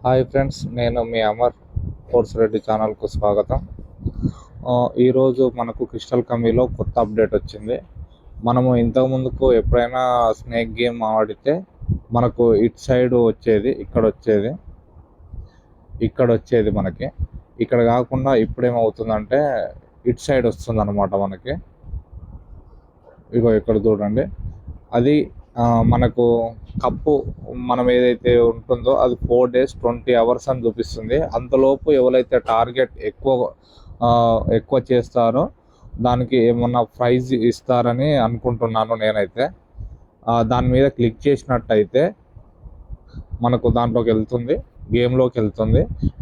Hi friends, నేను మీ Amar force Reddy ఛానల్కు స్వాగతం. ఈరోజు మనకు క్రిస్టల్ కమీలో కొత్త అప్డేట్ వచ్చింది. మనము ఇంతకుముందుకు ఎప్పుడైనా స్నేక్ గేమ్ ఆడితే మనకు ఇటు సైడ్ వచ్చేది, ఇక్కడ వచ్చేది మనకి. ఇక్కడ కాకుండా ఇప్పుడేమవుతుందంటే ఇటు సైడ్ వస్తుంది అనమాట మనకి. ఇక్కడ చూడండి, అది మనకు కప్పు మనం ఏదైతే ఉంటుందో అది 4 days 20 hours అని చూపిస్తుంది. అంతలోపు ఎవరైతే టార్గెట్ ఎక్కువ చేస్తారో దానికి ఏమన్నా ప్రైజ్ ఇస్తారని అనుకుంటున్నాను నేనైతే. దాని మీద క్లిక్ చేసినట్టయితే మనకు దాంట్లోకి వెళ్తుంది,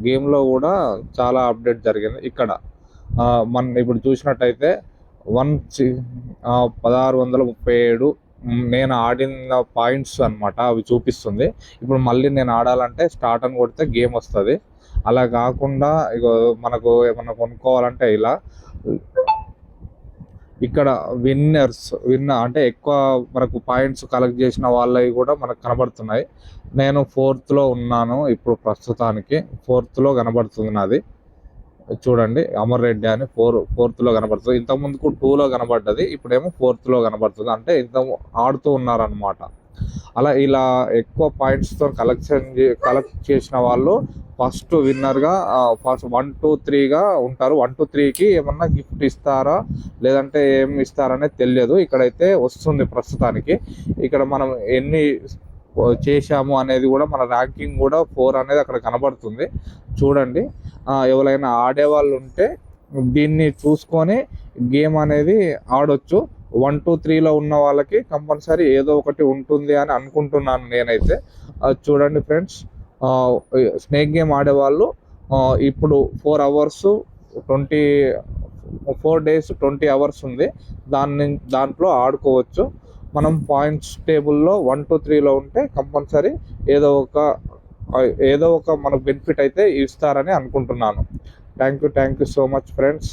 గేమ్లో కూడా చాలా అప్డేట్ జరిగింది. ఇక్కడ మనం ఇప్పుడు చూసినట్టయితే 1637 నేను ఆడిన పాయింట్స్ అనమాట అవి చూపిస్తుంది. ఇప్పుడు మళ్ళీ నేను ఆడాలంటే స్టార్ట్ అని కొడితే గేమ్ వస్తుంది. అలా కాకుండా మనకు ఏమన్నా కొనుక్కోవాలంటే ఇక్కడ విన్ అంటే ఎక్కువ మనకు పాయింట్స్ కలెక్ట్ చేసిన వాళ్ళవి కూడా మనకు కనబడుతున్నాయి. నేను 4th ఉన్నాను ఇప్పుడు, ప్రస్తుతానికి 4th కనబడుతుంది నాది. చూడండి, అమర్ రెడ్డి అని 4th కనబడుతుంది. ఇంతకుముందుకు 2 కనబడ్డది, ఇప్పుడేమో 4th కనబడుతుంది. అంటే ఇంత ఆడుతూ ఉన్నారనమాట. అలా ఇలా ఎక్కువ పాయింట్స్తో కలెక్ట్ చేసిన వాళ్ళు ఫస్ట్ విన్నర్గా ఫస్ట్ 1 2 3గా ఉంటారు. 1 2 3కి ఏమన్నా గిఫ్ట్ ఇస్తారా లేదంటే ఏమి ఇస్తారనేది తెలియదు. ఇక్కడైతే వస్తుంది ప్రస్తుతానికి. ఇక్కడ మనం ఎన్ని చేశాము అనేది కూడా మన ర్యాంకింగ్ కూడా 4 అనేది అక్కడ కనబడుతుంది. చూడండి, ఎవరైనా ఆడేవాళ్ళు ఉంటే దీన్ని చూసుకొని గేమ్ అనేది ఆడొచ్చు. 1 2 3లో ఉన్న వాళ్ళకి కంపల్సరీ ఏదో ఒకటి ఉంటుంది అని అనుకుంటున్నాను నేనైతే. చూడండి ఫ్రెండ్స్, స్నేక్ గేమ్ ఆడేవాళ్ళు ఇప్పుడు 4 days 20 hours ఉంది. దాంట్లో ఆడుకోవచ్చు. మనం పాయింట్స్ టేబుల్లో 1 2 3లో ఉంటే కంపల్సరీ ఏదో ఒక మనకు బెనిఫిట్ అయితే ఇస్తారని అనుకుంటున్నాను. Thank you so much friends.